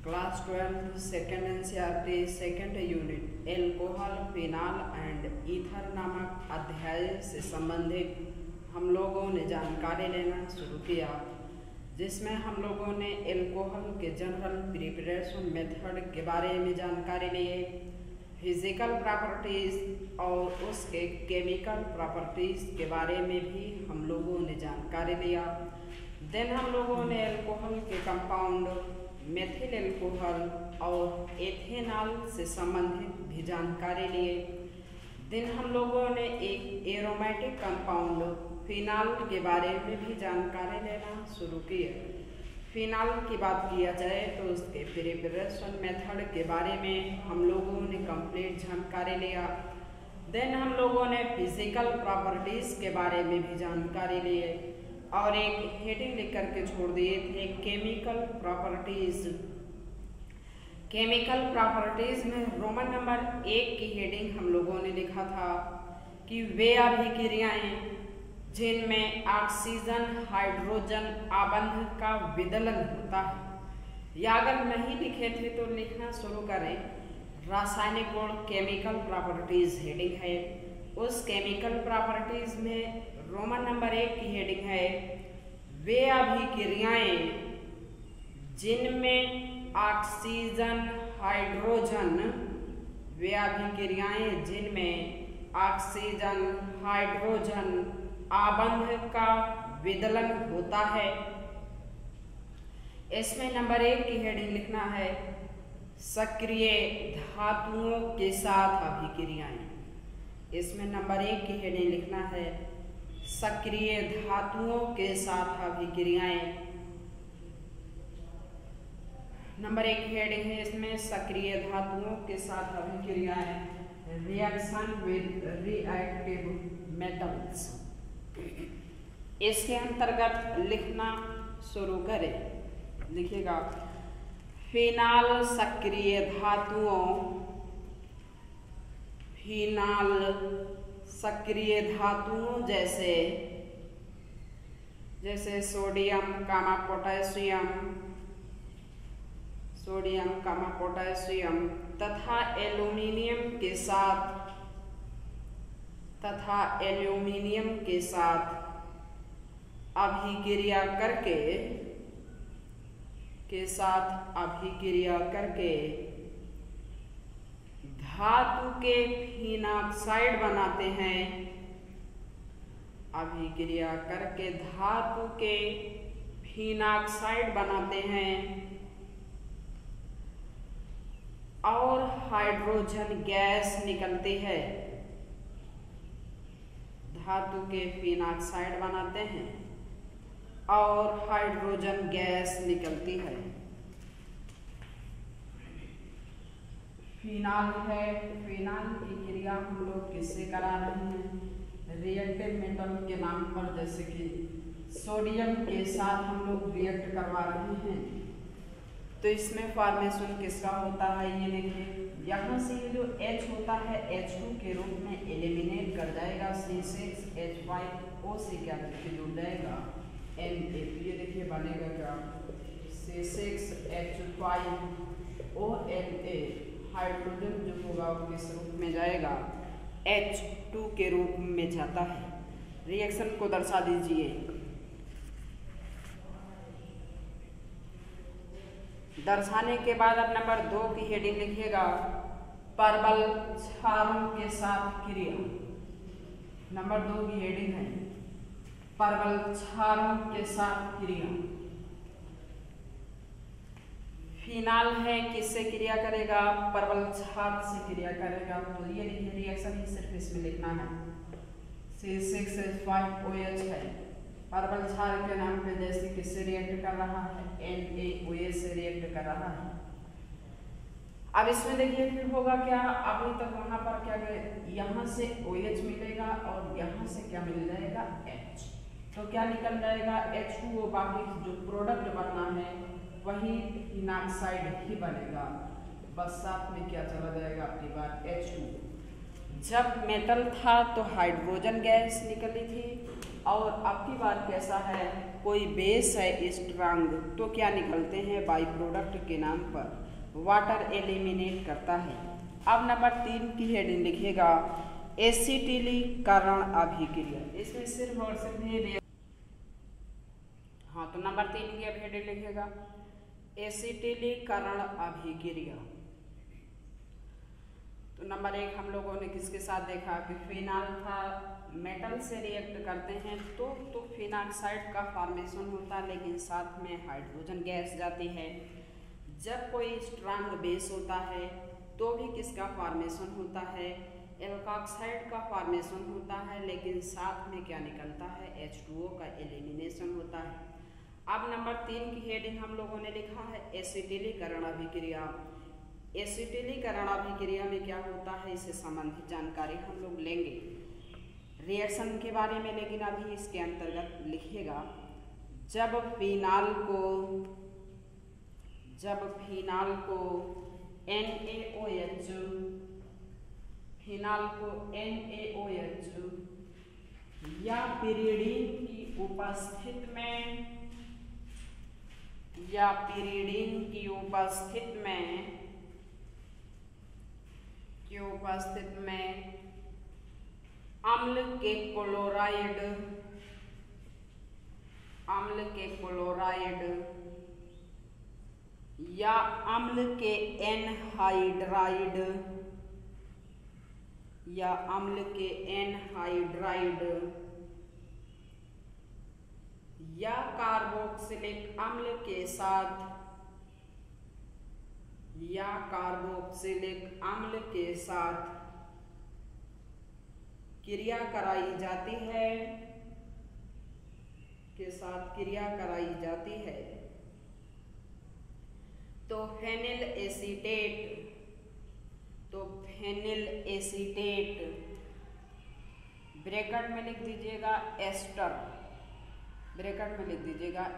Class 12 second NCERT second unit alcohol phenol and ether नामक अध्याय से संबंधित हम लोगों ने जानकारी लेना शुरू किया, जिसमें हम लोगों ने एल्कोहल के जनरल प्रिपरेशन मेथड के बारे में जानकारी लिए, फिजिकल प्रॉपर्टीज और उसके केमिकल प्रॉपर्टीज के बारे में भी हम लोगों ने जानकारी लिया। देन हम लोगों ने एल्कोहल के कंपाउंड मेथिल एल्कोहल और एथेनॉल से संबंधित भी जानकारी लिए। देन हम लोगों ने एक एरोमेटिक कंपाउंड फिनाल के बारे में भी जानकारी लेना शुरू किया। फिनाल की बात किया जाए तो उसके प्रिपरेशन मेथड के बारे में हम लोगों ने कंप्लीट जानकारी लिया। देन हम लोगों ने फिजिकल प्रॉपर्टीज के बारे में भी जानकारी लिए और एक हेडिंग लिख करके छोड़ दिए थे केमिकल प्रॉपर्टीज। केमिकल प्रॉपर्टीज में रोमन नंबर 1 की हेडिंग हम लोगों ने लिखा था कि वे अभिक्रियाएं जिनमें ऑक्सीजन हाइड्रोजन आबंध का विदलन होता है, या अगर नहीं लिखे थे तो लिखना शुरू करें। रासायनिक गुण केमिकल प्रॉपर्टीज हेडिंग है। उस केमिकल प्रॉपर्टीज में रोमन नंबर 1 की हेडिंग है वे अभिक्रियाएं जिनमें ऑक्सीजन हाइड्रोजन, वे अभिक्रियाएं जिनमें ऑक्सीजन हाइड्रोजन आबंध का विदलन होता है। इसमें नंबर 1 की हेडिंग लिखना है सक्रिय धातुओं के साथ अभिक्रियाएं। इसमें नंबर 1 की हेडिंग लिखना है सक्रिय धातुओं के साथ अभिक्रियाएं। नंबर 1 की हेडिंग है इसमें सक्रिय धातुओं के साथ अभिक्रियाएं, रिएक्शन विद रिएक्टिव मेटल्स। इसके अंतर्गत लिखना शुरू करें। लिखिएगा फिनाल सक्रिय धातुओं, फिनाल सक्रिय धातुओं जैसे सोडियम कामा पोटेशियम, सोडियम कामा पोटेशियम तथा एल्यूमिनियम के साथ अभिक्रिया करके धातु के फिनॉक्साइड बनाते हैं। अभिक्रिया करके धातु के फिनॉक्साइड बनाते हैं और हाइड्रोजन गैस निकलती है। धातु के फिनॉक्साइड बनाते हैं और हाइड्रोजन गैस निकलती है। फिनाल है, फिनाल की क्रिया हम लोग किससे करा रहे हैं? रिएक्टिव मेटल के नाम पर, जैसे कि सोडियम के साथ हम लोग रिएक्ट करवा रहे हैं। तो इसमें फॉर्मेशन किसका होता है ये देखिए, यहाँ से ये जो H होता है H2 के रूप में एलिमिनेट कर जाएगा, C6H5O से क्या करके जुड़ जाएगा Na। ये देखिए बनेगा क्या C6H5ONa, हाइड्रोजन जो होगा वो किस रूप में जाएगा? H2 के रूप में जाता है। रिएक्शन को दर्शा दीजिए। दर्शाने के बाद अब नंबर 2 की हेडिंग लिखिएगा परवल क्षारों के साथ क्रिया। नंबर 2 की हेडिंग है परवल क्षारों के साथ क्रिया। फिनाल है, किससे क्रिया करेगा? परवल क्षार से क्रिया करेगा। तो ये लिखिए रिएक्शन ही सिर्फ इसमें लिखना है। C6H5OH है, परवल क्षार के नाम पे जैसे किससे रिएक्ट कर रहा है? NaOH से रिएक्ट कर रहा है। अब इसमें देखिए फिर होगा क्या? अभी तक वहां पर क्या गए, यहाँ से OH मिलेगा और यहाँ से क्या मिल जाएगा? H। तो क्या निकल जाएगा? H2O। बाकी जो प्रोडक्ट बनना है वही फिनॉक्साइड ही बनेगा, बस साथ में क्या चला जाएगा अपनी बार H2। जब मेटल था तो हाइड्रोजन गैस निकली थी और अब की बार कैसा है? कोई बेस है स्ट्रांग तो क्या निकलते हैं बाई प्रोडक्ट के नाम पर वाटर एलिमिनेट करता है। अब नंबर 3 की हेडिंग लिखिएगा एसिटिलीकरण अभिक्रिया। इसमें सिर्फ और सिर्फ ये हाँ, तो नंबर 3 की अब हेडिंग लिखिएगा एसिटिलीकरण अभिक्रिया। तो नंबर 1 हम लोगों ने किसके साथ देखा कि फिनाल था मेटल से रिएक्ट करते हैं तो फिनाक्साइड का फॉर्मेशन होता है, लेकिन साथ में हाइड्रोजन गैस जाती है। जब कोई स्ट्रांग बेस होता है तो भी किसका फॉर्मेशन होता है, एल्कोक्साइड का फॉर्मेशन होता है, लेकिन साथ में क्या निकलता है, H2O का एलिमिनेशन होता है। अब नंबर 3 की हेडिंग हम लोगों ने लिखा है एसिटिलीकरण अभिक्रिया। एसिटिलीकरण अभिक्रिया में क्या होता है, इससे संबंधित जानकारी हम लोग लेंगे रिएक्शन के बारे में, लेकिन अभी इसके अंतर्गत लिखिएगा जब फिनाल NaOH या पिरीडीन की उपस्थित में अम्ल के क्लोराइड या अम्ल के एनहाइड्राइड या कार्बोक्सिलिक अम्ल के साथ क्रिया कराई जाती है तो फेनिल एसीटेट ब्रैकेट में लिख दीजिएगा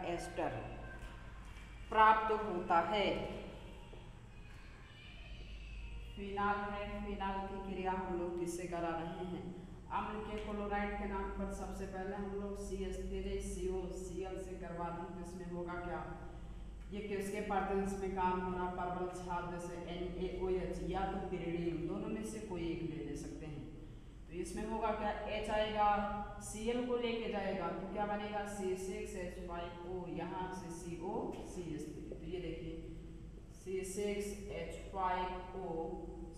एस्टर प्राप्त होता है। फिनाल की क्रिया हम लोग किससे करा रहे हैं, अम्ल के क्लोराइड के नाम पर सबसे पहले हम लोग CH3COCl से करवा रहे हैं। इसमें होगा क्या, ये किसके पार्टिकल्स में काम हो रहा, परवल छात्र से NaOH या तो पिरीडीन, दोनों में से कोई एक ले सकते हैं। तो इसमें होगा क्या, H आएगा, Cl को लेके जाएगा तो क्या बनेगा C6H5O, यहाँ से COCH3। तो ये देखिए C6H5O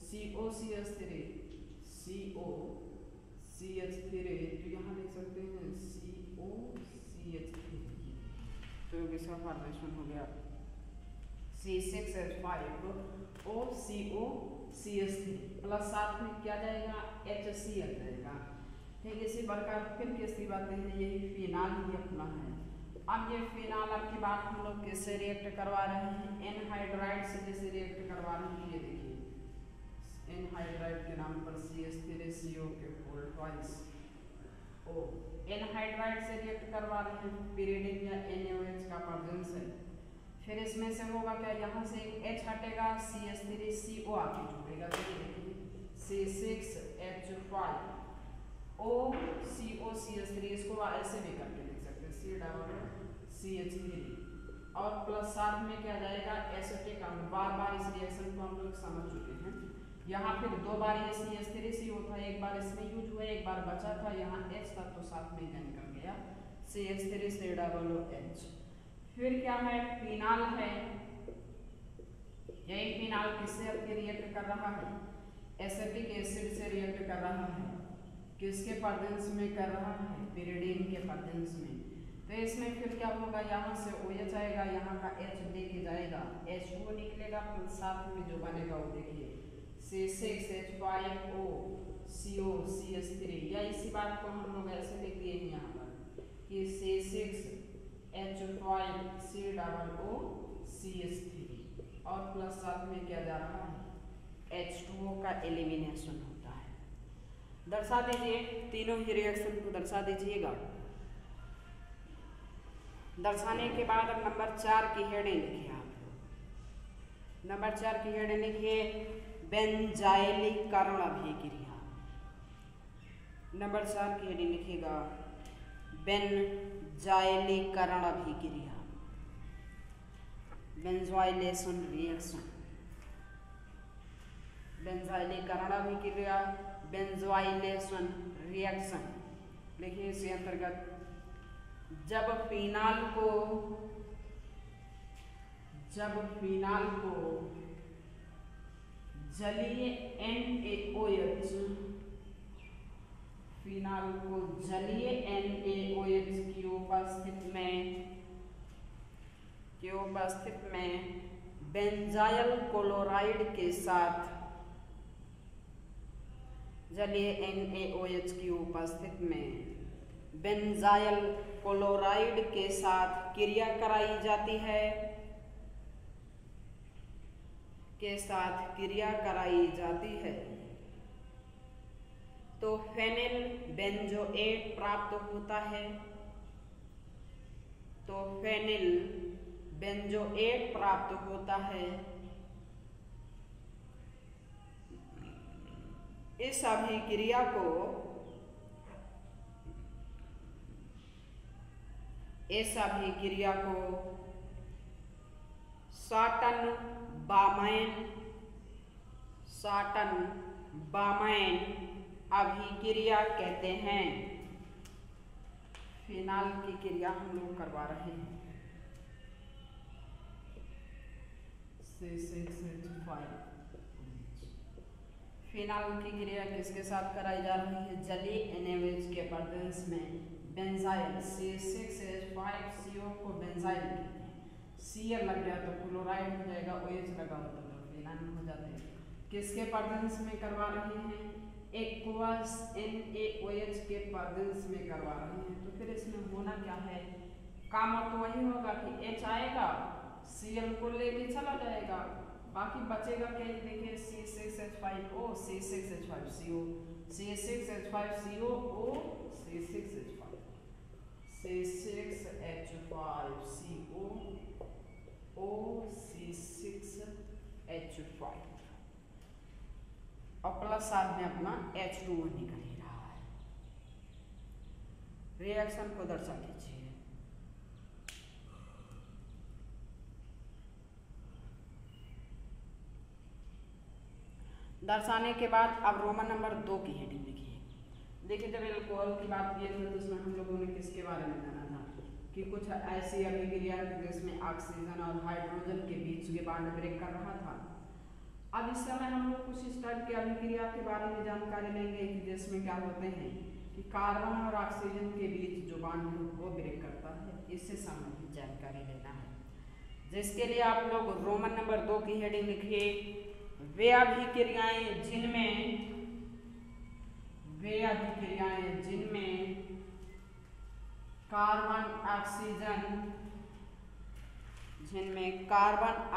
COCH3 तो यहाँ लिख सकते हैं COCH3। तो इसका फॉर्मेशन हो गया C6H5O COCH3 प्लस साथ में क्या जाएगा HCl जाएगा। ठीक, इसी प्रकार फिर किसकी बात है, यही फिनाल ही अपना है। अब ये फिनाल की बात हम लोग किससे रिएक्ट करवा रहे हैं, एनहाइड्राइड से जैसे रिएक्ट करवा रहे हैं। ये देखिए एनहाइड्राइड के नाम पर CH3CO के होल ट्वाइस O एनहाइड्राइड से रिएक्ट करवा रहे हैं पिरीडीन या NaOH का प्रेजेंस है। फिर इसमें से होगा क्या, यहाँ से एक H हटेगा, CH3CO आके जुड़ेगा। तो ये देखिए C6H5O COCH3, इसको ऐसे भी करके लिख सकते हैं CH3 और प्लस साथ में क्या जाएगा एसिटिक अम्ल। बार इस रिएक्शन को हम लोग समझ चुके हैं। यहाँ फिर 2 बार ये CH3CO था, एक बार इसमें यूज हुआ, एक बार बचा था, यहाँ H था तो साथ में क्या निकल गया CH3COOH। फिर क्या है, फिनाल है, यही फिनाल किससे रिएक्ट कर रहा है, एसिटिक एसिड से रिएक्ट कर रहा है। किसके प्रेजेंस में कर रहा है, पिरीडीन के प्रेजेंस में। तो इसमें फिर क्या होगा, यहाँ से OH आएगा, यहाँ का H लेके जाएगा, H2O निकलेगा, फिर साथ में जो बनेगा वो देखिए C6H5O COCH3, या इसी बात को हम लोग ऐसे लिख दिए हैं यहाँ पर कि C6H5COO CH3 और प्लस साथ में क्या जा रहा है H2O का एलिमिनेशन होता है। दर्शा दीजिए, तीनों ही रिएक्शन को दर्शा दीजिएगा। दर्शाने के बाद अब नंबर 4 की हेडिंग लिखिए आप। नंबर 4 की हेडिंग लिखिए बेंजाइलीकरण अभिक्रिया। नंबर 4 की हेडिंग लिखिएगा बेंजाइलीकरण अभिक्रिया, बेंजॉइलेशन रिएक्शन, बेंजाइलीकरण अभिक्रिया, बेंजॉइलेशन रिएक्शन। देखिए इसके अंतर्गत जब फिनाल को जलीय NaOH, फिनाल को जलीय NaOH की उपस्थिति में बेंजाइल क्लोराइड के साथ, जलीय NaOH की उपस्थिति में बेंजाइल क्लोराइड के साथ क्रिया कराई जाती है, तो फेनिल बेंजोएट प्राप्त होता है। इस अभिक्रिया को शॉर्टन-बामैन अभिक्रिया कहते हैं। फिनाल की क्रिया हम लोग करवा रहे हैं। C6H5 फिनाल की क्रिया किसके साथ कराई जा रही है? जलीय NaOH के प्रेजेंस में बेंजाइल C6H5CO को बेंजाइल कहते हैं। Cl लग गया तो क्लोराइड हो जाएगा, OH लगा हो तो फिनाल हो जाते हैं। किसके प्रेजेंस में करवा रहे हैं? एक्वस NaOH के प्रेजेंस में करवा रहे हैं। तो फिर इसमें होना क्या है? काम तो वही होगा कि H आएगा, Cl को लेके चला जाएगा, बाकी बचेगा क्या? देखिए C6H5O, C6H5CO, C6H5CO, C6H5, C6H5CO, C6H5 और प्लस साथ में अपना H2O निकल ही रहा है। रिएक्शन को दर्शा लीजिए। दर्शाने के बाद अब रोमन नंबर 2 की हेडिंग लिखिए। देखिए जब एल्कोहल की बात की थी तो उसमें हम लोगों ने किसके बारे में जाना था कि कुछ ऐसी अभिक्रिया जिसमें ऑक्सीजन और हाइड्रोजन के बीच के बॉन्ड ब्रेक कर रहा था। अब इस समय हम लोग कुछ इस टाइप की अभिक्रिया के बारे में जानकारी लेंगे कि जिसमें क्या होते हैं कि कार्बन और ऑक्सीजन के बीच जो बॉन्ड है वो ब्रेक करता है। इससे संबंधित जानकारी लेना है, जिसके लिए आप लोग रोमन नंबर 2 की हेडिंग लिखिए। वे अभिक्रियाएं जिनमें कार्बन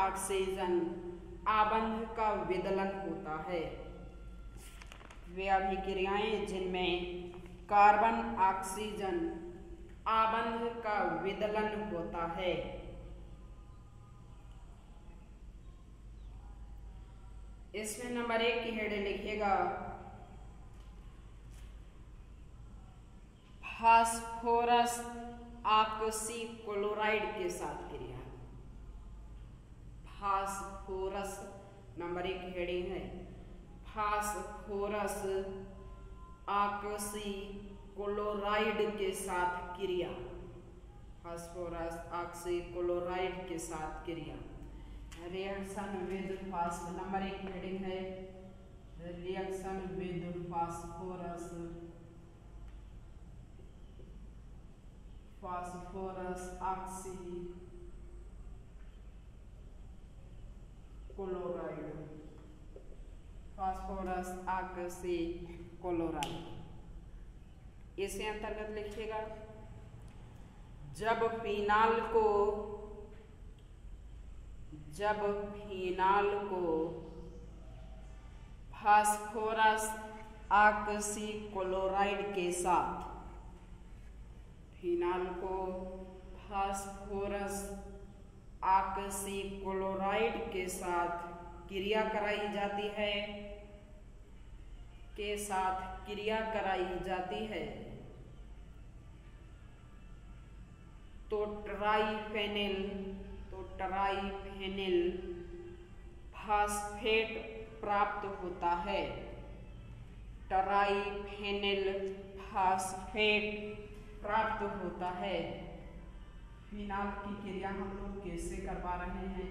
ऑक्सीजन आबंध का विदलन होता है। वे अभिक्रियाएं जिनमें कार्बन ऑक्सीजन आबंध का विदलन होता है। इसमें नंबर 1 की हेडिंग लिखिएगा फास्फोरस ऑक्सीक्लोराइड के साथ क्रिया। फास्फोरस नंबर 1 की हेडिंग है फास्फोरस ऑक्सीक्लोराइड के साथ क्रिया। फास्फोरस ऑक्सीक्लोराइड के साथ क्रिया। रिएक्शन विद फास्फोरस नंबर 1 की हेडिंग है रिएक्शन विद फास्फोरस ऑक्सीक्लोराइड। इसे अंतर्गत लिखिएगा जब फिनाल को फास्फोरस ऑक्सीक्लोराइड के साथ क्रिया कराई जाती है तो ट्राइफेनिल फास्फेट प्राप्त होता है। ट्राइफेनिल फास्फेट प्राप्त होता है। फिनाल की क्रिया हम लोग कैसे करवा रहे हैं?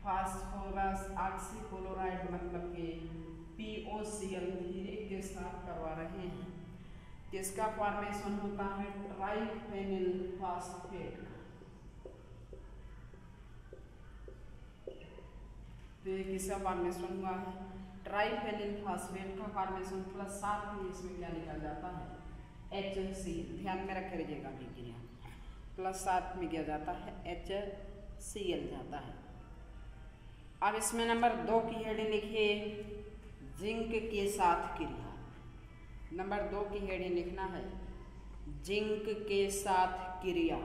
फास्फोरस ऑक्सीक्लोराइड मतलब के POCl3 के साथ करवा रहे हैं। किसका फॉर्मेशन होता है? ट्राइफेनिल फास्फेट का। तो ये किसका फॉर्मेशन हुआ है? ट्राइफेनिल फास्फेट का फॉर्मेशन प्लस साथ में इसमें क्या निकल जाता है? HCl। ध्यान में रख लीजिएगा अभी क्रिया प्लस साथ में क्या जाता है? HCl जाता है। अब इसमें नंबर 2 की हेडिंग लिखिए, जिंक के साथ क्रिया। नंबर 2 की हेडिंग लिखना है, जिंक के साथ क्रिया।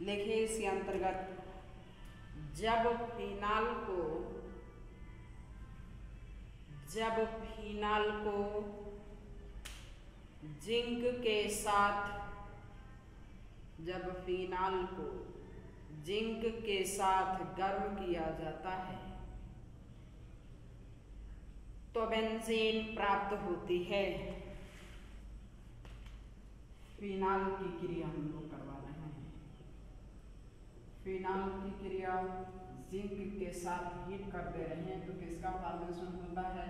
लिखिए इसके अंतर्गत, जब फिनाल को जिंक के साथ गर्म किया जाता है तो बेंजीन प्राप्त होती है। फिनाल की क्रिया हम लोग करवा रहे हैं। फिनाल की क्रिया जिंक के साथ हीट कर दे रहे हैं तो किसका फॉर्मेशन होता है?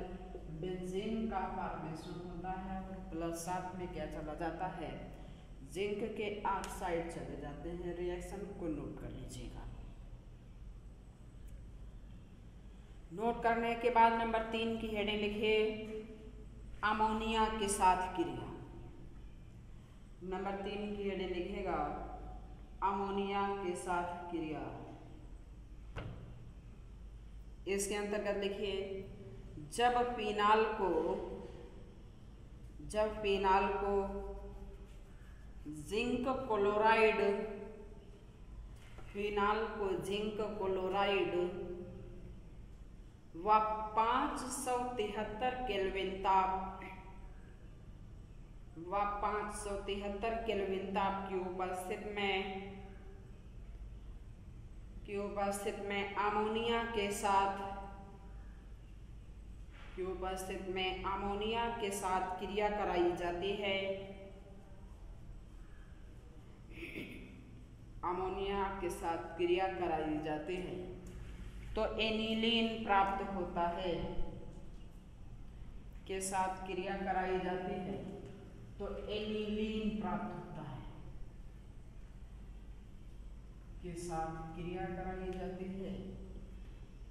बेंजीन का फॉर्मेशन होता है। प्लस साथ में क्या चला जाता है? जिंक के ऑक्साइड चले जाते हैं। रिएक्शन को नोट कर लीजिएगा। नोट करने के बाद नंबर 3 की हेडिंग लिखिए, अमोनिया के साथ क्रिया। नंबर 3 की हेडिंग लिखेगा, अमोनिया के साथ क्रिया। इसके अंतर्गत लिखिए, जब फिनाल को जिंक क्लोराइड व 573 केल्विन ताप की उपस्थिति में अमोनिया के साथ क्रिया कराई जाती है। तो एनिलीन प्राप्त होता है। के साथ क्रिया कराई जाती है तो एनिलीन प्राप्त होता है। के साथ क्रिया कराई जाती है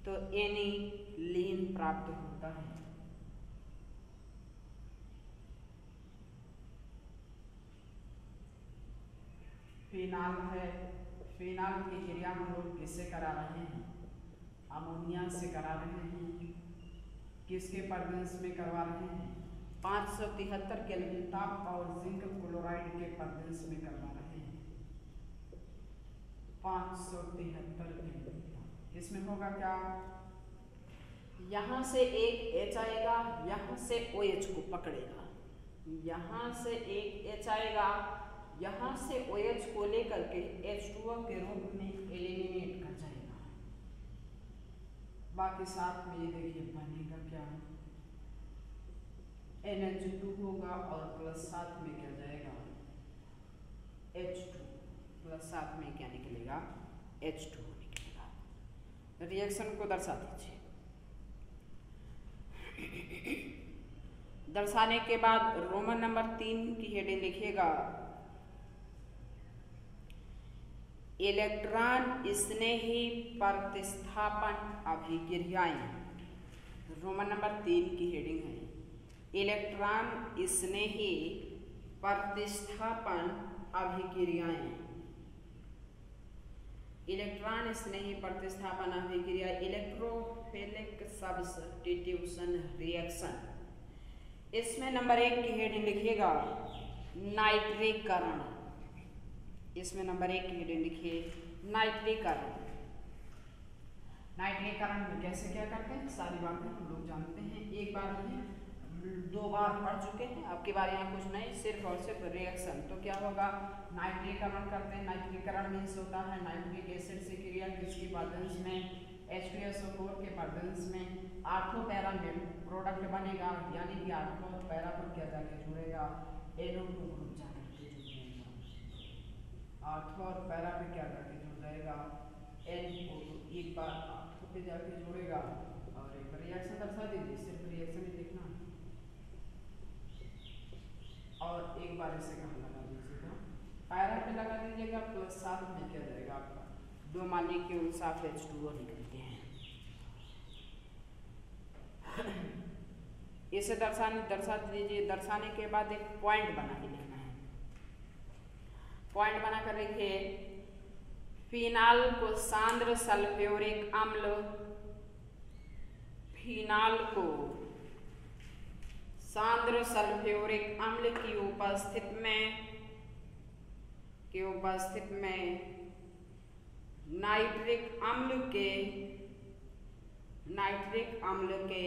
तो एनिलीन प्राप्त होता है। फिनाल है, फिनाल की क्रिया हम लोग किससे करा रहे हैं? अमोनिया से करा रहे हैं। किसके प्रेजेंस में करवा रहे हैं? 573 केल्विन ताप और जिंक क्लोराइड के प्रेजेंस में करवा रहे हैं। 573 केल्विन। इसमें होगा क्या? यहाँ से एक H आएगा, यहाँ से OH को पकड़ेगा, यहाँ से एक H आएगा, यहाँ से OH को लेकर के H2O के रूप में एलिमिनेट कर जाएगा। बाकी साथ में ये देखिए बनेगा क्या? NH2 होगा और प्लस साथ में क्या जाएगा? H2 प्लस साथ में क्या निकलेगा? H2 निकलेगा। रिएक्शन को दर्शा दीजिए। दर्शाने के बाद रोमन नंबर 3 की हेडिंग लिखिएगा, इलेक्ट्रॉन स्नेही प्रतिस्थापन अभिक्रियाएं। रोमन नंबर 3 की हेडिंग है, इलेक्ट्रॉन स्नेही प्रतिस्थापन अभिक्रियाएं। इलेक्ट्रॉन स्नेही प्रतिस्थापन अभिक्रिया इलेक्ट्रोफिलिक सब्स्टिट्यूशन रिएक्शन। इसमें नंबर 1 की हेडिंग लिखिएगा, नाइट्रीकरण। इसमें नंबर 1 की हेडिंग लिखिए, नाइट्रीकरण। नाइट्रीकरण में कैसे क्या करते हैं सारी बातें हम लोग जानते हैं। एक बार में 2 बार पढ़ चुके हैं, आपकी बार यहाँ कुछ नहीं, सिर्फ और सिर्फ रिएक्शन। तो क्या होगा, नाइट्रीकरण करते हैं। नाइट्रीकरण मीन्स होता है नाइट्रिक एसिड से क्रिया किसकी प्रेजेंस में, H2SO4 के प्रेजेंस में आर्थो पैरा में प्रोडक्ट बनेगा, यानी कि आर्थो और पैरा पर क्या जाके जुड़ेगा, NO2 ग्रुप जाकर के जुड़ेगा। आर्थो और पैरा पे क्या जाके जुड़ जाएगा, NO2। एक बार आर्थो पे जाके जुड़ेगा और एक रिएक्शन दर्शा दीजिए, सिर्फ रिएक्शन ही लिखना और एक बार इसे कहाँ लगा दीजिएगा, पैरा पे लगा दीजिएगा, प्लस साथ में क्या जाएगा आपका 2 मॉलिक्यूल साथ H2O निकलते हैं। इसे दर्शा दीजिए। दर्शाने के बाद एक पॉइंट बना के लिखना है। पॉइंट बना कर लिखिए, फिनाल को सांद्र सल्फ्यूरिक अम्ल, फिनाल को सांद्र सल्फ्यूरिक अम्ल की उपस्थिति में नाइट्रिक अम्ल के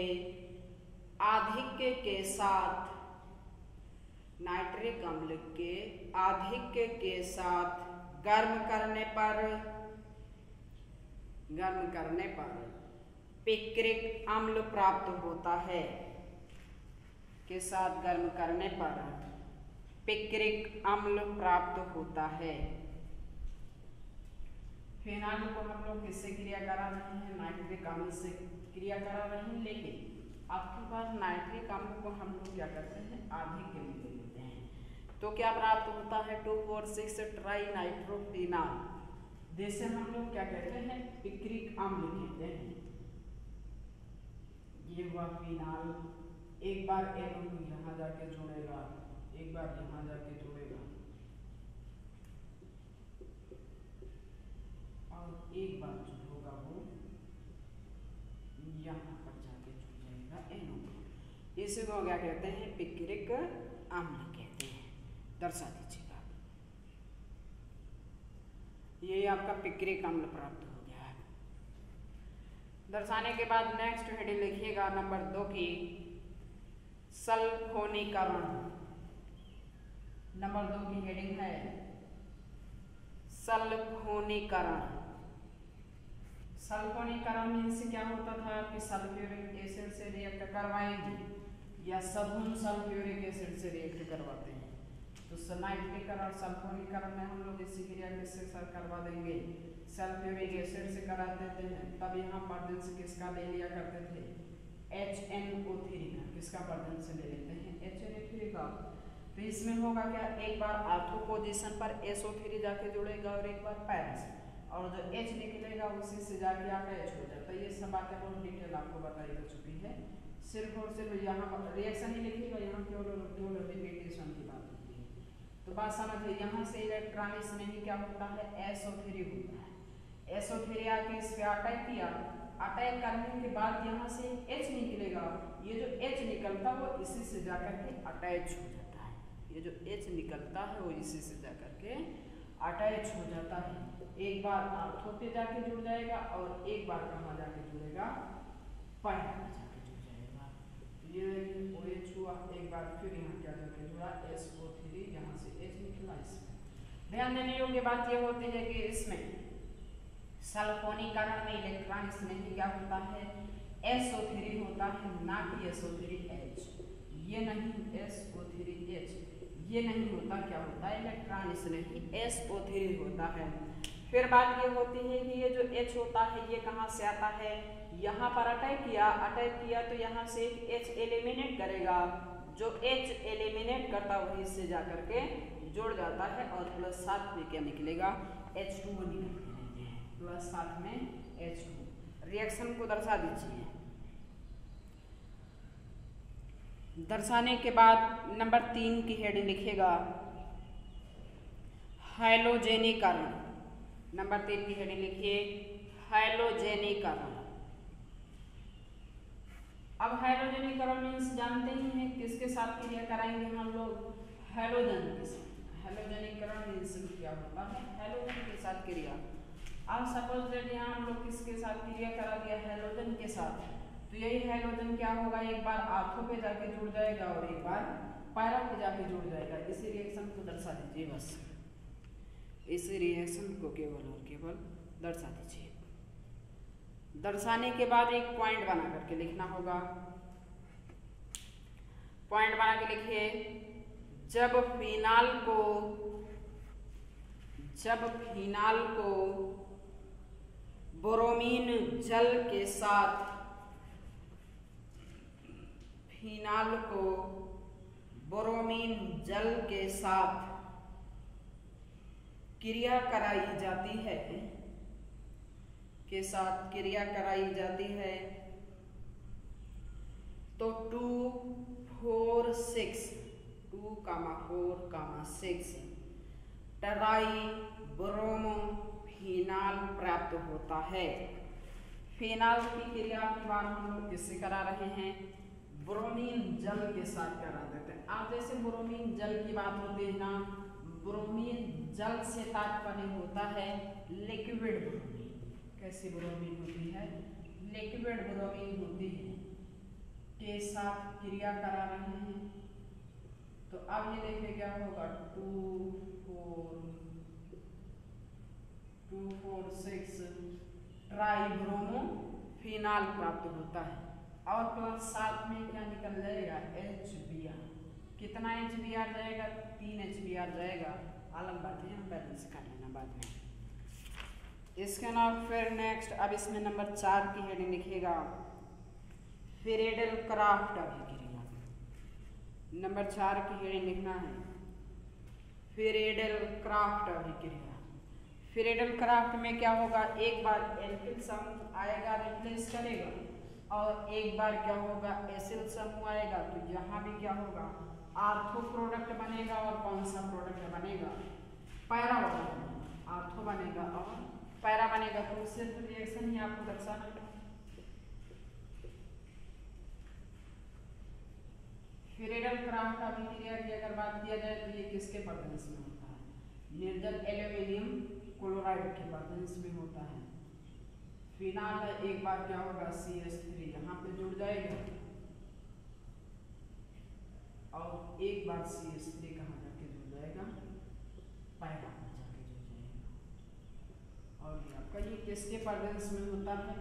आधिक्य के साथ, नाइट्रिक अम्ल के आधिक्य के साथ गर्म करने पर पिक्रिक अम्ल प्राप्त होता है, के साथ गर्म करने पर पिक्रिक अम्ल प्राप्त होता है। फिनाल को हम लोग किससे क्रिया करा रहे हैं, नाइट्रिक अम्ल से क्रिया करा रहे हैं, लेकिन आपके पास नाइट्रिक अम्ल को हम लोग क्या करते हैं, आधिक्य में ले लेते हैं। तो क्या प्राप्त होता है, 2,4,6 ट्राई नाइट्रोफिनाल, जिसे हम लोग क्या कहते हैं, पिक्रिक अम्ल कहते हैं। ये हुआ फिनाल। एक बार NO2 यहाँ जाके जुड़ेगा, एक बार यहाँ जाके जुड़ेगा और एक बार जो होगा वो यहाँ पर जाके जुड़ जाएगा NO2। इसे को क्या कहते हैं, पिक्रिक अम्ल कहते हैं। दर्शा दीजिएगा, ये आपका पिक्रिक अम्ल प्राप्त हो गया है। दर्शाने के बाद नेक्स्ट हेडिंग लिखिएगा नंबर 2 की, सल्फोनीकरण। नंबर 2 की हेडिंग है सल्फोनीकरण। सल्फोनीकरण मीन्स क्या होता था कि सल्फ्यूरिक एसिड से रिएक्ट करवाएंगे या सघन सल्फ्यूरिक एसिड से रिएक्ट करवाते हैं। तो नाइट्रीकरण सल्फोनीकरण में हम लोग इसी क्रिया किससे करवा देंगे, सल्फ्यूरिक एसिड से करा देते हैं। तब यहाँ प्रेजेंस किसका ले लिया करते थे, HNO3 का। किसका प्रेजेंस ले लेते हैं, HNO3 का। तो इसमें होगा क्या, एक बार आर्थो पोजीशन पर SO3 जाके जुड़ेगा और एक बार पैरा से, और जो H निकलेगा उसी से जाके अटैच हो जाता है। ये सब बातें बहुत डिटेल आपको बताई जा चुकी है। सिर्फ और सिर्फ यहाँ पर रिएक्शन ही लिखिएगा, यहाँ केवल रिपीटेशन की बात होती है। तो बात समझिए, यहाँ से इलेक्ट्रॉनिक्स में ही क्या होता है, SO3 होता है। SO3 आके इस पे अटैक किया, अटैक करने के बाद यहाँ से H निकलेगा। ये जो H निकलता है वो इसी से जाकर के अटैच हो जाता है। ये जो H निकलता है वो इसी से जाकर के अटैच हो जाता है। एक बार आर्थो पे जाके जुड़ जाएगा और एक बार कहाँ जाके जुड़ेगा, पैरा पे जाके जुड़ जाएगा। ये OH हुआ, एक बार फिर यहाँ क्या जाके जुड़ा, SO3, यहाँ से H निकला। इसमें ध्यान देने योग्य बात ये होती है कि इसमें सल्फोनीकरण में इलेक्ट्रॉनिक्स नहीं क्या होता है, SO3 होता है, ना कि SO3H। ये नहीं SO3H, ये नहीं होता, क्या होता है, इलेक्ट्रॉनिक्स नहीं SO3 होता है। फिर बात ये होती है कि ये जो H होता है ये कहाँ से आता है, यहाँ पर अटैक किया तो यहाँ से H एलिमिनेट करेगा। जो H एलिमिनेट करता वही से जाकर के जुड़ जाता है और प्लस साथ में क्या निकलेगा, H2O निकलते रहते हैं, प्लस साथ में H2। रिएक्शन को दर्शा दीजिए। दर्शाने के बाद नंबर 3 की हेडिंग लिखिएगा, हैलोजेनीकरण। नंबर 3 की हेडिंग लिखिए, हैलोजेनीकरण। अब हैलोजेनीकरण मीन्स जानते ही हैं किसके साथ क्रिया कराएंगे हम लोग, हैलोजन के साथ। हैलोजेनीकरण मीन्स क्या होता है, हैलोजन के साथ क्रिया। अब सपोज दैट यहाँ हम लोग किसके साथ क्रिया करा दिया, हैलोजन के साथ। तो यही हैलोजन क्या होगा, एक बार आर्थो पे जाके जुड़ जाएगा और एक बार पैरा पे जाके जुड़ जाएगा। इसी रिएक्शन को दर्शा दीजिए, बस इस रिएक्शन को केवल और केवल दर्शा दीजिए। दर्शाने के बाद एक पॉइंट बना करके लिखना होगा। पॉइंट बना के लिखिए, जब फिनाल को ब्रोमीन जल के साथ क्रिया कराई जाती है तो 2,4,6 ट्राई ब्रोमो फिनाल प्राप्त होता है। फिनाल की क्रिया की बात हम लोग किससे करा रहे हैं, ब्रोमीन जल के साथ करा देते हैं। आप जैसे ब्रोमीन जल की बात होती है ना, ब्रोमीन जल से तात्पर्य होता है लिक्विड ब्रोमीन। कैसी ब्रोमीन होती है, लिक्विड ब्रोमीन होती है, के साथ क्रिया करा रहे हैं। तो अब ये देखिए क्या होगा, 2,4,6 ट्राइब्रोमो फिनाल प्राप्त होता है। और प्लस साथ में क्या निकल जाएगा, HBr। कितना HBr जाएगा, 3 HBr जाएगा। अलग बात है, हम बैलेंस कर लेना बाद में। इसके नाम फिर नेक्स्ट, अब इसमें नंबर 4 की हेडिंग लिखिएगा, फ्रीडेल क्राफ्ट अभिक्रिया। नंबर 4 की हेडिंग लिखना है, फ्रीडेल क्राफ्ट अभिक्रिया। फ्रीडेल क्राफ्ट में क्या होगा, एक बार एल्किल समूह आएगा रिप्लेस करेगा और एक बार क्या होगा एसिल समूह आएगा। तो यहाँ भी क्या होगा, आर्थो प्रोडक्ट बनेगा और कौन सा प्रोडक्ट बनेगा, पैरा बनेगा। आर्थो बनेगा और पैरा बनेगा। तो सिर्फ रिएक्शन ही आपको दर्शाना है। फ्रीडेल क्राफ्ट अभिक्रिया की अगर बात किया जाए तो ये किसके प्रेजेंस में होता है, निर्जल एल्यूमिनियम क्लोराइड के प्रेजेंस में होता है। फिनाल है, एक बार क्या होगा CH3 यहाँ पे जुड़ जाएगा और एक बार CH3 कहाँ जाके जुड़ जाएगा, पैरा में जाके जुड़ जाएगा। और आपका ये किसके प्रेजेंस में होता है,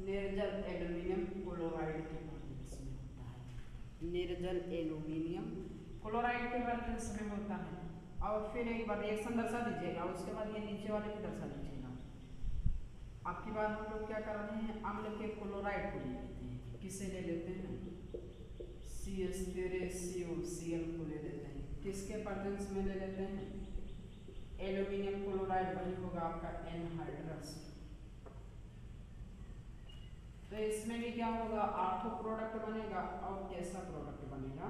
निर्जल एल्यूमिनियम क्लोराइड के प्रेजेंस में होता है। निर्जल एल्यूमिनियम क्लोराइड के प्रेजेंस में होता है। और फिर एक बार रिएक्शन दर्शा दीजिएगा, उसके बाद ये नीचे वाले भी दर्शा दीजिएगा। आपकी बात हम लोग क्या कर रहे हैं, अम्ल के क्लोराइड को ले लेते हैं। किसे ले लेते हैं, CH3COCl को ले लेते हैं। किसके प्रेजेंस में ले लेते हैं, एल्यूमिनियम क्लोराइड, वही होगा आपका एनहाइड्रस। तो इसमें भी क्या होगा, आर्थो प्रोडक्ट बनेगा और कैसा प्रोडक्ट बनेगा,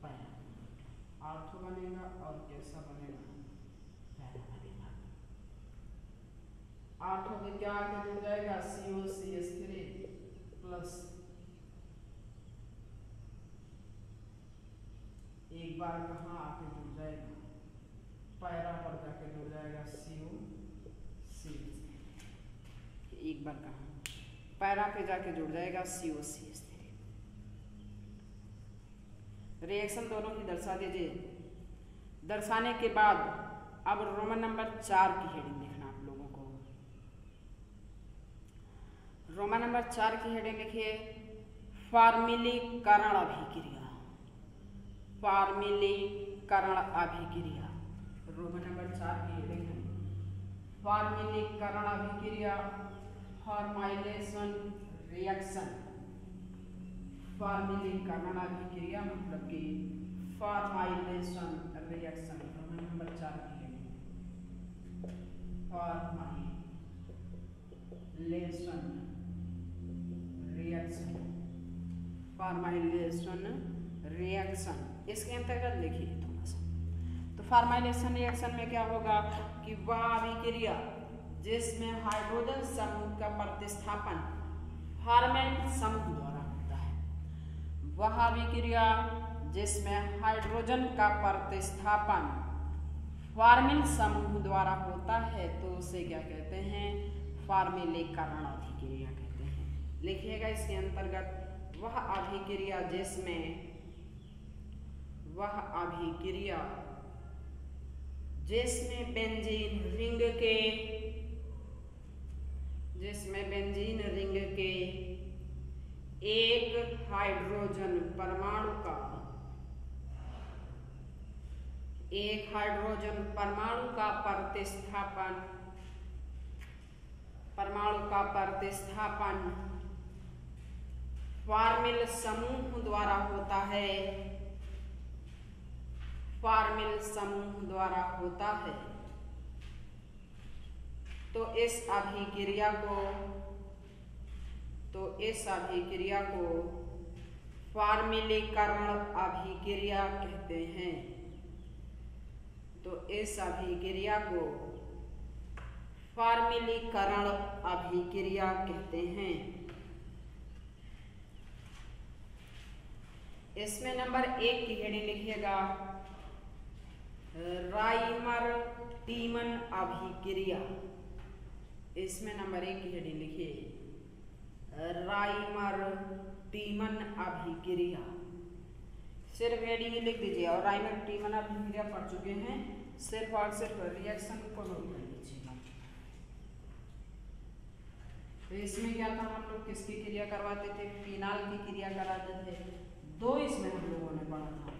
पैरा। आर्थो बनेगा और कैसा बनेगा, पैरा बनेगा। आर्थो में क्या आगे जुड़ जाएगा, COCH3 प्लस एक बार कहाँ आके जुड़ जाएगा, पैरा पर जाके जुड़ जाएगा COCH3। एक बार कहाँ, पैरा पे जाके जुड़ जाएगा COCH3। रिएक्शन दोनों ही दर्शा दीजिए। दर्शाने के बाद अब रोमन नंबर 4 की हेडिंग लिखना आप लोगों को। रोमन नंबर 4 की हेडिंग लिखिए, फार्मिलीकरण अभिक्रिया। फार्मिलीकरण अभिक्रिया रोमन नंबर 4 की हेडिंग है, फार्मिलीकरण अभिक्रिया, फॉर्माइलेशन रिएक्शन। फार्मिलीकरण अभिक्रिया मतलब कि फॉर्माइलेशन रिएक्शन। रोमन नंबर 4 की है, फॉर्माइलेशन रिएक्शन। फॉर्माइलेशन रिएक्शन इसके अंतर्गत लिखिए थोड़ा सा। तो फॉर्माइलेशन रिएक्शन में क्या होगा कि वह अभिक्रिया जिसमें हाइड्रोजन समूह का प्रतिस्थापन फॉर्मेल समूह द्वारा होता है, वह अभिक्रिया जिसमें हाइड्रोजन का प्रतिस्थापन फॉर्मिल समूह द्वारा होता है तो उसे क्या कहते हैं, फॉर्मिलीकरण अभिक्रिया कहते हैं। लिखिएगा इसके अंतर्गत वह अभिक्रिया जिसमें बेंजीन रिंग के एक हाइड्रोजन परमाणु का प्रतिस्थापन फॉर्मिल समूह द्वारा होता है तो इस अभिक्रिया को फॉर्मिलीकरण अभिक्रिया कहते हैं। इसमें नंबर 1 की हेडिंग लिखिएगा राइमर-टीमन अभिक्रिया। इसमें नंबर 1 की हेडिंग लिखिए राइमर-टीमन अभिक्रिया। सिर्फ हेडिंग ही लिख दीजिए और राइमर-टीमन अभिक्रिया पढ़ चुके हैं, सिर्फ और सिर्फ रिएक्शन को नोट कर लीजिएगा। तो इसमें क्या था, हम लोग किसकी क्रिया करवाते थे? फिनाल की क्रिया कराते थे। 2 इसमें हम लोगों ने पढ़ा था।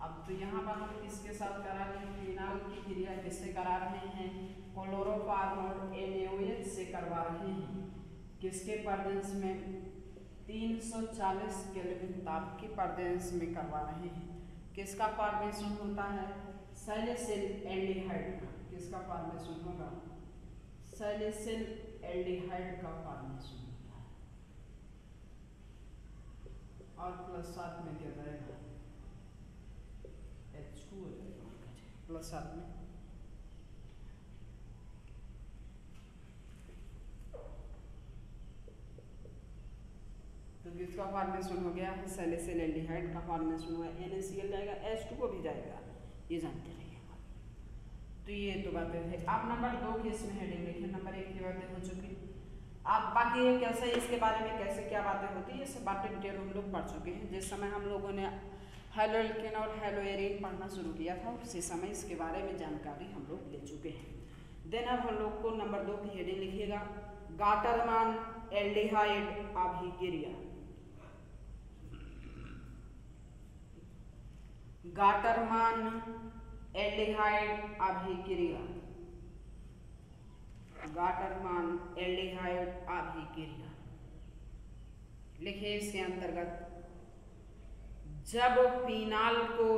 अब तो यहाँ पर हम किसके साथ करा रहे हैं? फिनाल की क्रिया किससे करा रहे हैं? क्लोरोफॉर्म NaOH से करवा रहे हैं। किसके पर्देंस में? 340 केल्विन ताप की पर्देंस में करवा रहे हैं। किसका फॉर्मेशन होता है? सैलिसिल एल्डिहाइड का। किसका फॉर्मेशन होगा? सैलिसिल एल्डिहाइड का फॉर्मेशन होता है। और प्लस साथ में क्या जाएगा? H2 प्लस साथ में तो किसका फॉर्मेशन हो गया है? सैलिसिल एल्डिहाइड का फॉर्मेशन हुआ। NaCl जाएगा, H2O भी जाएगा, ये जानते रहिएगा। तो ये तो बातें है। अब नंबर 2 की इसमें हेडिंग लिखिए। नंबर 1 की बातें हो चुकी। अब बाकी ये कैसे, इसके बारे में कैसे क्या बातें होती है, ये सब बातें डिटेल हम लोग पढ़ चुके हैं। जिस समय हम लोगों ने हेलोएल्केन और हेलोएरीन पढ़ना शुरू किया था, उसी समय इसके बारे में जानकारी हम लोग ले चुके हैं। देन अब हम लोग को नंबर 2 की हेडिंग लिखिएगा गाटरमान एल्डिहाइड अभिक्रिया। गाटरमान एल्डिहाइड अभिक्रिया। गाटरमान एल्डिहाइड अभिक्रिया लिखिए। इसके अंतर्गत जब फिनाल को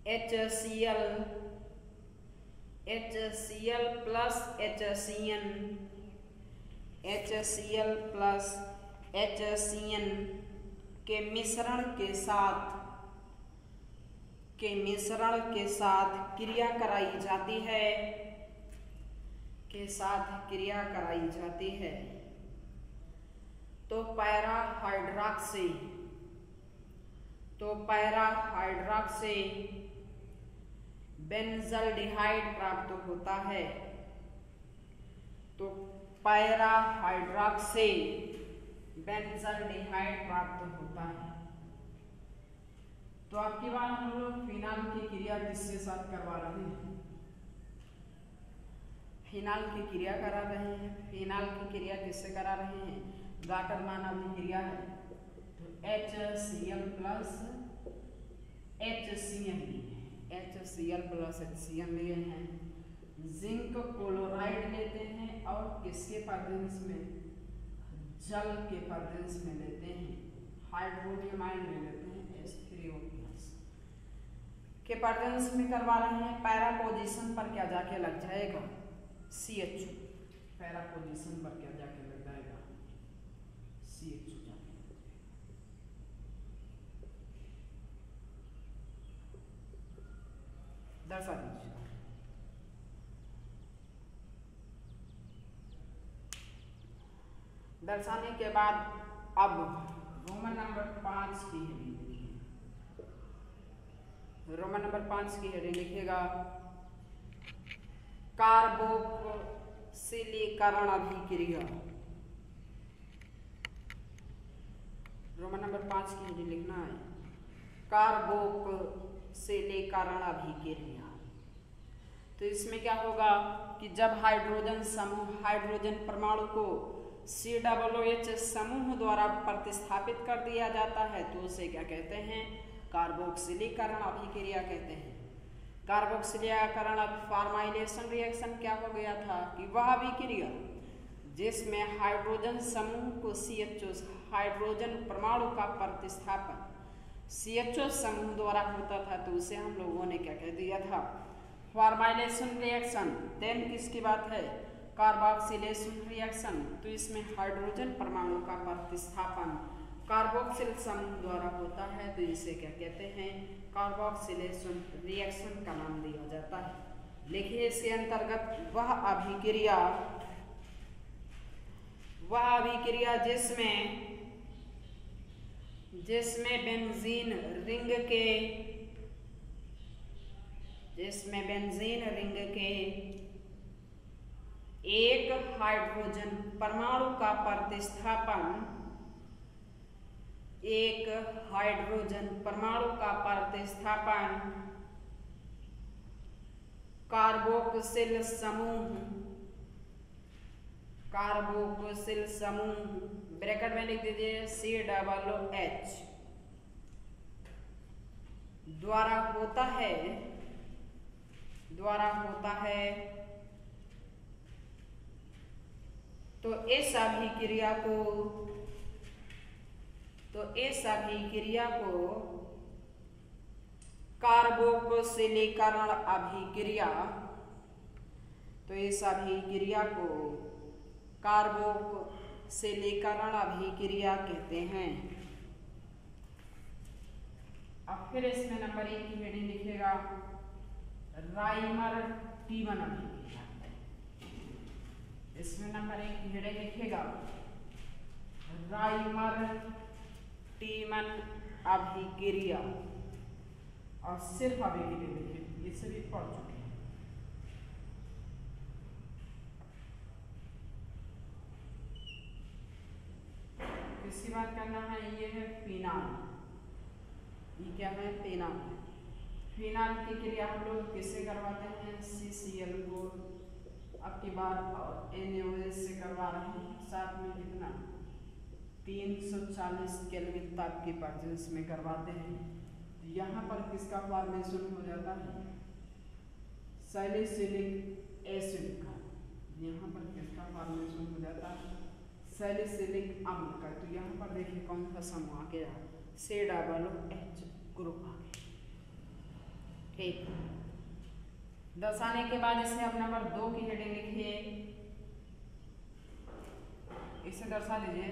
HCl प्लस HCN के मिश्रण के साथ क्रिया कराई जाती है तो पैरा हाइड्रॉक्सी बेंजल्डिहाइड प्राप्त होता है। तो पैरा हाइड्रॉक्सी बेंजल्डिहाइड प्राप्त होता है। तो आपकी बात हम लोग फिनाल की क्रिया किसके साथ करवा रहे हैं? फिनाल की क्रिया करा रहे हैं। फिनाल की क्रिया किससे करा रहे हैं? गाटरमान अभिक्रिया है। तो HCl प्लस HCN लिए हैं। जिंक क्लोराइड लेते हैं और किसके पर्देंस में? जल के पर्देंस में लेते हैं। हाइड्रोनियम आयन ले लेते हैं H3O+ के पर्देंस में करवा रहे हैं। पैरा पोजीशन पर क्या जाके लग जाएगा? CH2। पैरा पोजीशन पर क्या जाके लग जाएगा? CH2 जाके लग जाएगा। दर्शा दीजिए। दर्शाने के बाद अब रोमन नंबर 5 की हेडिंग लिखिए। रोमन नंबर 5 की हेडिंग लिखिएगा कार्बोक्सिलीकरण अभिक्रिया। रोमन नंबर 5 की हेडिंग लिखना है कार्बोक्सिलीकरण अभिक्रिया। तो इसमें क्या होगा कि जब हाइड्रोजन समूह हाइड्रोजन परमाणु को COOH समूह द्वारा प्रतिस्थापित कर दिया जाता है तो उसे क्या कहते हैं? कार्बोक्सिलीकरण अभिक्रिया कहते हैं। कार्बोक्सिलीकरण फॉर्माइलेशन रिएक्शन क्या हो गया था कि वह अभिक्रिया जिसमें हाइड्रोजन समूह को CHO हाइड्रोजन परमाणु का प्रतिस्थापन CHO समूह द्वारा होता था तो उसे हम लोगों ने क्या कह दिया था? Formylation reaction. देन किसकी बात है? Carboxylation reaction. तो इसमें हाइड्रोजन परमाणु का प्रतिस्थापन कार्बोक्सिल समूह द्वारा होता है तो इसे क्या कहते हैं? कार्बोक्सिलेशन रिएक्शन का नाम दिया जाता है। लिखिए इसके अंतर्गत वह अभिक्रिया जिसमें बेंजीन रिंग के एक हाइड्रोजन परमाणु का प्रतिस्थापन कार्बोक्सिल समूह ब्रैकेट में लिख दीजिए COOH द्वारा होता है तो इस अभिक्रिया को कार्बोक्सिलीकरण अभिक्रिया कहते हैं। अब फिर इसमें नंबर 1 की हेडिंग लिखेगा राइमर-टीमन अभिक्रिया। इसमें नंबर 1 की हेडिंग लिखेगा राइमर-टीमन अभिक्रिया और सिर्फ अभिक्रिया लिखे, इसे भी पढ़ चुके हैं। किसकी बात करना है? ये है फिनाल। ये क्या है? फिनाल। फिनाल की क्रिया हम लोग किससे करवाते हैं? CCl को अब की बार और NaOH से करवा रहे हैं। साथ में कितना 340 केल्विन ताप की प्रेजेंस में करवाते हैं। यहाँ पर किसका फॉर्मेशन हो जाता है? सैलिसिलिक एसिड का। यहाँ पर किसका फॉर्मेशन हो जाता है? सैलिसिलिक अम्ल का। तो यहाँ पर देखिए कौन सा समूह आ गया? COOH ग्रुप आ गया। ठीक, दर्शाने के बाद इसे अब नंबर 2 की हेडिंग लिखिए। इसे दर्शा दीजिए।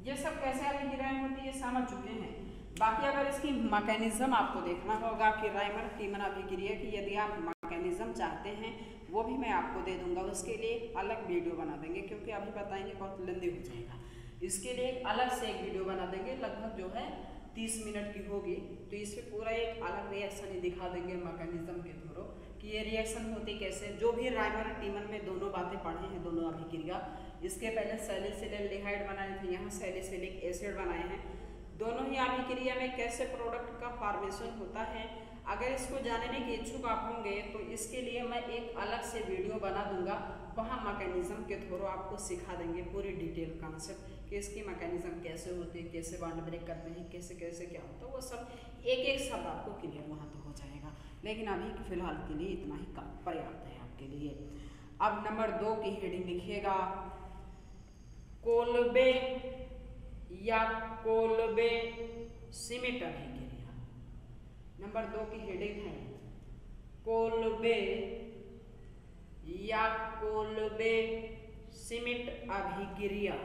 ये सब कैसे अभिक्रियाएं होती है समझ चुके हैं। बाकी अगर इसकी मैकेनिज्म आपको देखना होगा कि राइमर-टीमन अभिक्रिया की, यदि आप मैकेनिज्म चाहते हैं वो भी मैं आपको दे दूंगा। उसके लिए अलग वीडियो बना देंगे क्योंकि अभी बताएंगे बहुत लेंदी हो जाएगा। इसके लिए अलग से एक वीडियो बना देंगे, लगभग जो है 30 मिनट की होगी। तो इसमें पूरा एक अलग रिएक्शन ही दिखा देंगे मैकेनिज्म के थ्रू कि ये रिएक्शन होती कैसे। जो भी राइमर-टीमन में दोनों बातें पढ़े हैं, दोनों अभिक्रिया, इसके पहले सैलिसिलडिहाइड बनाए थे, यहाँ सैलिसिलिक एसिड बनाए हैं। दोनों ही अभिक्रिया में कैसे प्रोडक्ट का फॉर्मेशन होता है, अगर इसको जानने के इच्छुक आप होंगे तो इसके लिए मैं एक अलग से वीडियो बना दूंगा। वहाँ मैकेनिज्म के थ्रू आपको सिखा देंगे पूरी डिटेल कॉन्सेप्ट कि इसकी मैकेनिज्म कैसे होती है, कैसे बॉन्ड ब्रेक करते हैं, कैसे कैसे क्या होता है, वो सब एक एक शब्द आपको क्लियर वहाँ तो हो जाएगा। लेकिन अभी फिलहाल के लिए इतना ही पर्याप्त है आपके लिए। अब नंबर 2 की हेडिंग लिखिएगा कोल्बे या कोल्बे श्मिट अभिक्रिया। नंबर 2 की हेडिंग है कोल्बे या कोल्बे श्मिट अभिक्रिया।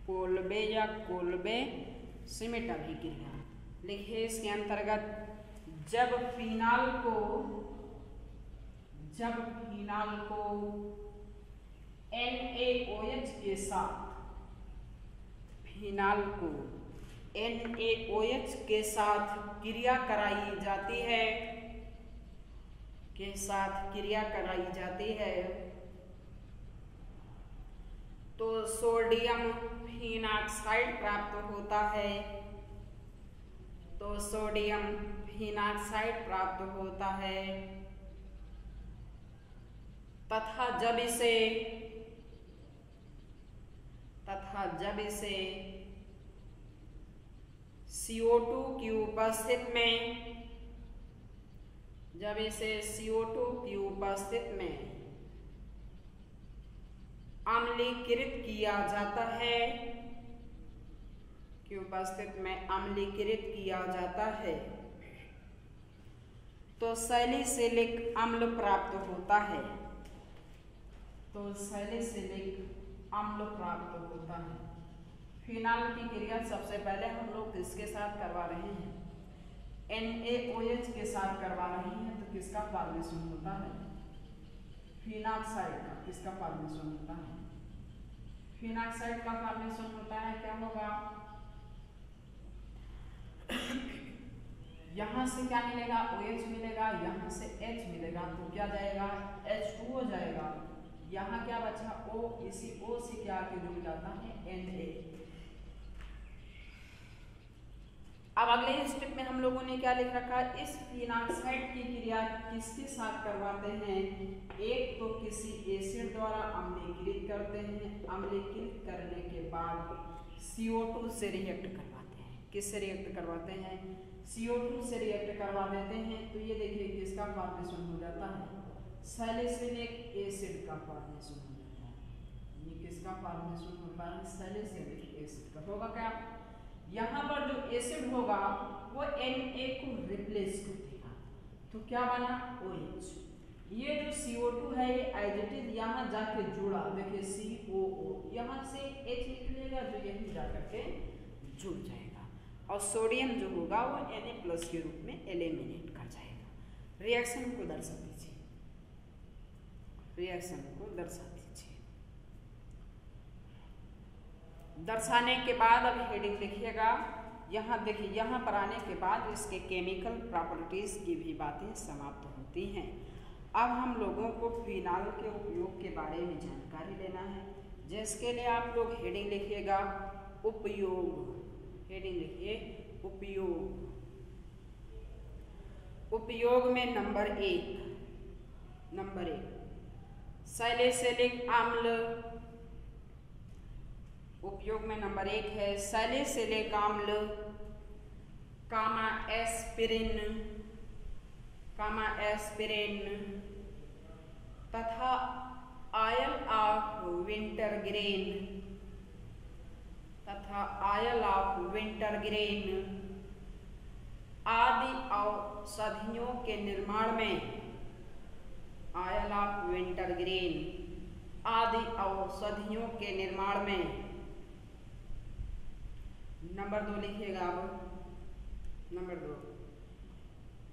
कोल्बे या कोल्बे श्मिट अभिक्रिया लिखिए। इसके अंतर्गत जब फिनाल को NaOH के साथ फिनाल को NaOH के साथ क्रिया कराई जाती है तो सोडियम फिनॉक्साइड प्राप्त होता है, तो सोडियम फिनॉक्साइड प्राप्त होता है। तथा जब इसे CO2 की उपस्थिति में, जब इसे CO2 की उपस्थिति में अम्लीकृत किया जाता है, की उपस्थिति में अम्लीकृत किया जाता है, तो सैलिसिलिक अम्ल प्राप्त होता है, तो सैलिसिलिक अम्ल प्राप्त होता है। फिनाल की क्रिया सबसे पहले हम लोग किसके साथ करवा रहे हैं, NaOH के साथ करवा रहे हैं, तो किसका फॉर्मेशन होता है, फिनॉक्साइड का। किसका फॉर्मेशन होता है, फिनॉक्साइड का फॉर्मेशन होता है। क्या होगा, यहां से क्या मिलेगा, OH मिलेगा, यहां से H मिलेगा, तो क्या जाएगा, H2 हो जाएगा। यहाँ क्या बचा, O, इसी O से क्या आके जुड़ जाता है, Na। अब अगले स्टेप में हम लोगों ने क्या लिख रखा है, इस फिनॉक्साइड की क्रिया किसके साथ करवाते हैं, एक तो किसी एसिड द्वारा अम्लीकृत करते हैं, अम्लीकृत करने के बाद CO2 से रिएक्ट करवाते हैं। किससे रिएक्ट करवाते हैं, CO2 से रिएक्ट करवा देते हैं। तो ये देखिए किसका फॉर्मेशन हो जाता है, सैलिसिलिक एसिड का फॉर्मेशन हो जाता है। ये किसका फॉर्मेशन होता है, सैलिसिलिक एसिड का। होगा क्या, यहाँ पर जो एसिड होगा वो Na को रिप्लेस कर देगा, तो क्या बना, OH। ये जो CO2 है ये एज इट इज यहाँ जाके जुड़ा, देखिए COO, यहाँ से H निकलेगा जो यही जाकर के जुड़ जाएगा, और सोडियम जो होगा वो Na+ के रूप में एलिमिनेट कर जाएगा। रिएक्शन को दर्शा दीजिए, रिएक्शन को दर्शा दीजिए। दर्शाने के बाद अब हेडिंग लिखिएगा। यहाँ देखिए, यहाँ पर आने के बाद इसके केमिकल प्रॉपर्टीज की भी बातें समाप्त होती हैं। अब हम लोगों को फिनाल के उपयोग के बारे में जानकारी लेना है, जिसके लिए आप लोग हेडिंग लिखिएगा उपयोग। हेडिंग लिखिए उपयोग। उपयोग में नंबर एक सैलिसिलिक अम्ल। उपयोग में नंबर 1 है सैलिसिलिक अम्ल, एस्पिरिन तथा ऑयल ऑफ विंटरग्रेन आदि औषधियों के निर्माण में, ऑयल ऑफ विंटरग्रेन आदि औषधियों के निर्माण में। नंबर 2 लिखिएगा। अब नंबर 2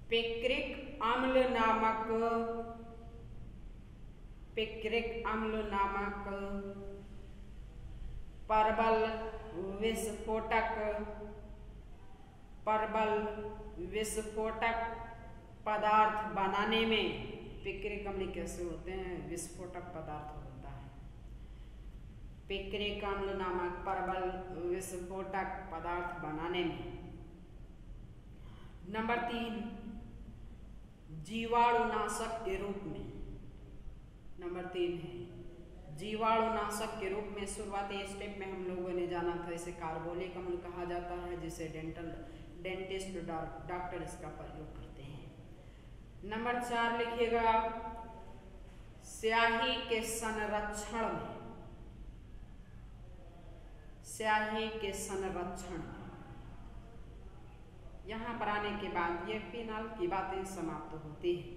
पिक्रिक अम्ल नामक परबल विस्फोटक पदार्थ बनाने में। पिक्रिक अम्ल कैसे होते हैं, विस्फोटक पदार्थ होता है। पिक्रिक अम्ल नामक परबल विस्फोटक पदार्थ बनाने में। नंबर 3 जीवाणुनाशक के रूप में। नंबर 3 है जीवाणुनाशक के रूप में। शुरुआती स्टेप में हम लोगों ने जाना था इसे कार्बोलिक अम्ल कहा जाता है, जिसे डेंटिस्ट डॉक्टर इसका प्रयोग करते हैं। नंबर 4 लिखिएगा स्याही के संरक्षण। यहाँ पर आने के बाद ये फिनाल की बातें समाप्त होती हैं।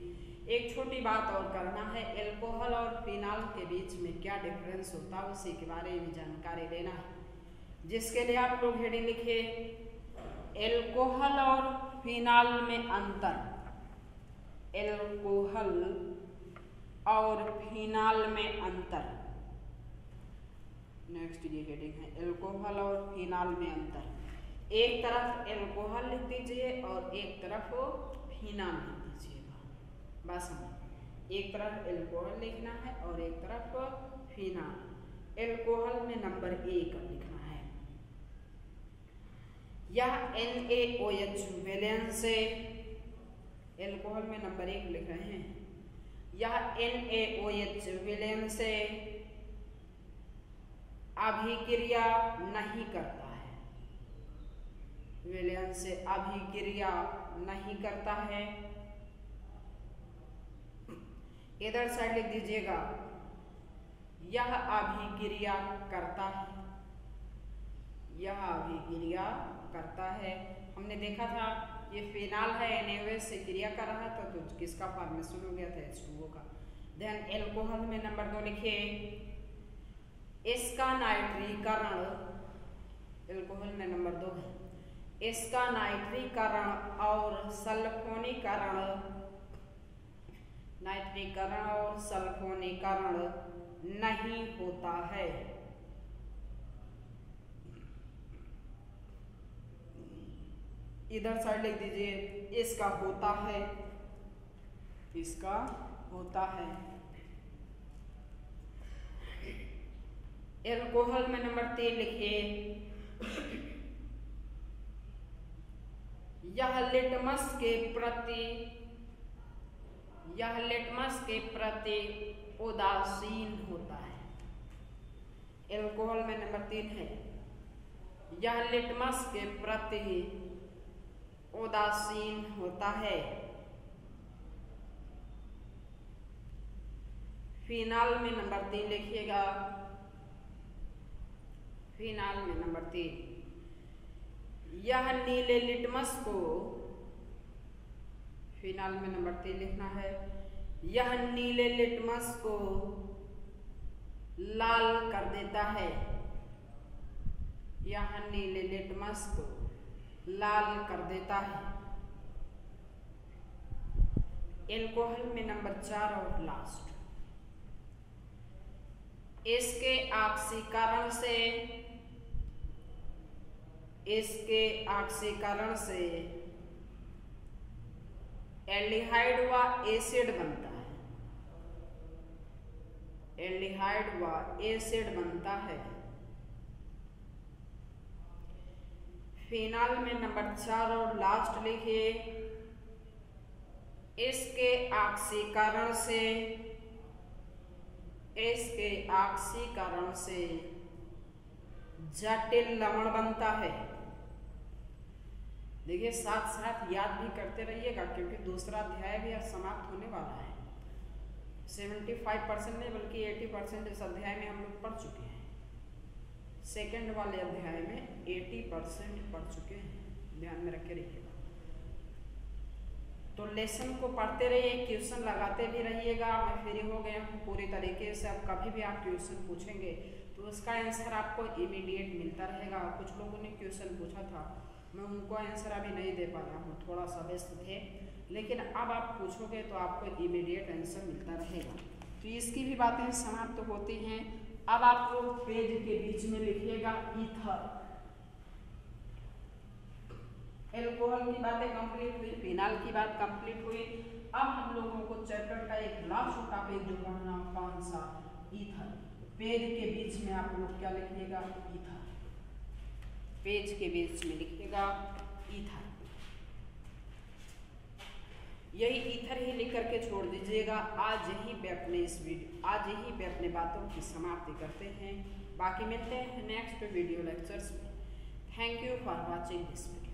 एक छोटी बात और करना है, एल्कोहल और फिनाल के बीच में क्या डिफरेंस होता है उसी के बारे में जानकारी लेना है, जिसके लिए आप लोग हेडिंग लिखिए एल्कोहल और फिनाल में अंतर। एल्कोहल और फिनाल में अंतर। नेक्स्ट ये हेडिंग है एल्कोहल और फिनाल में अंतर। एक तरफ एल्कोहल लिख दीजिए और एक तरफ फिनाल लिख दीजिएगा। बस एक तरफ एल्कोहल लिखना है और एक तरफ फिनाल। एल्कोहल में नंबर 1 लिखना है। यह NaOH वैलेंस से, एल्कोहल में नंबर 1 लिख रहे हैं। यह NaOH वैलेंस से अभिक्रिया नहीं करता है, वैलेंस से अभिक्रिया नहीं करता है। इधर साइड लिख दीजिएगा, यह अभिक्रिया करता है, यह अभिक्रिया करता है। हमने देखा था ये फिनाल है, NaOH से क्रिया कर रहा था तो किसका फॉर्मेशन हो गया था, H2O का। देन एल्कोहल में नंबर 2 लिखिए, इसका नाइट्रीकरण, एल्कोहल में नंबर 2 है, इसका नाइट्रीकरण और सल्फोनीकरण, नाइट्रीकरण और सल्फोनीकरण नहीं होता है। इधर साइड लिख दीजिए, इसका होता है, इसका होता है। एल्कोहल में नंबर 3 लिखिए, यह लिटमस के प्रति, यह लिटमस के प्रति उदासीन होता है। एल्कोहल में नंबर 3 है, यह लिटमस के प्रति उदासीन होता है। फिनाल में नंबर 3 लिखिएगा, फिनाल में नंबर 3, यह नीले लिटमस को, फिनाल में नंबर 3 लिखना है, यह नीले लिटमस को लाल कर देता है, यह नीले लिटमस को लाल कर देता है। एल्कोहल में नंबर 4 और लास्ट, इसके ऑक्सीकरण से, इसके ऑक्सीकरण से एल्डिहाइड व एसिड बनता है, एल्डिहाइड व एसिड बनता है। फिनाल में नंबर 4 और लास्ट लिखिए, इसके ऑक्सीकरण से, इसके ऑक्सीकरण से जटिल लवण बनता है। देखिए साथ साथ याद भी करते रहिएगा क्योंकि दूसरा अध्याय भी अब समाप्त होने वाला है। 75% नहीं बल्कि 80% इस अध्याय में हम लोग पढ़ चुके हैं। सेकंड वाले अध्याय में 80% पढ़ चुके हैं, ध्यान में रखे रहिएगा। तो लेसन को पढ़ते रहिए, क्वेश्चन लगाते भी रहिएगा। मैं फ्री हो गया हूँ पूरी तरीके से, अब कभी भी आप क्वेश्चन पूछेंगे तो उसका आंसर आपको इमीडिएट मिलता रहेगा। कुछ लोगों ने क्वेश्चन पूछा था, मैं उनको आंसर अभी नहीं दे पाया हूँ, थोड़ा सा व्यस्त थे, लेकिन अब आप पूछोगे तो आपको इमीडिएट आंसर मिलता रहेगा। तो इसकी भी बातें समाप्त होती हैं। अब आप लोग पेज के बीच में लिखिएगा ईथर। एल्कोहल की बातें कंप्लीट हुई, फिनाल की बात कंप्लीट हुई। अब हम लोगों को चैप्टर का एक लास्ट टॉपिक जो पढ़ना, कौन सा, ईथर। पेज के बीच में आप लोग क्या लिखिएगा, ईथर। पेज के बीच में लिखिएगा ईथर। यही ईथर ही लिख करके छोड़ दीजिएगा। आज यहीं पे अपने इस वीडियो, आज यहीं पे अपने बातों की समाप्ति करते हैं। बाकी मिलते हैं नेक्स्ट वीडियो लेक्चर्स में। Thank you for watching this video.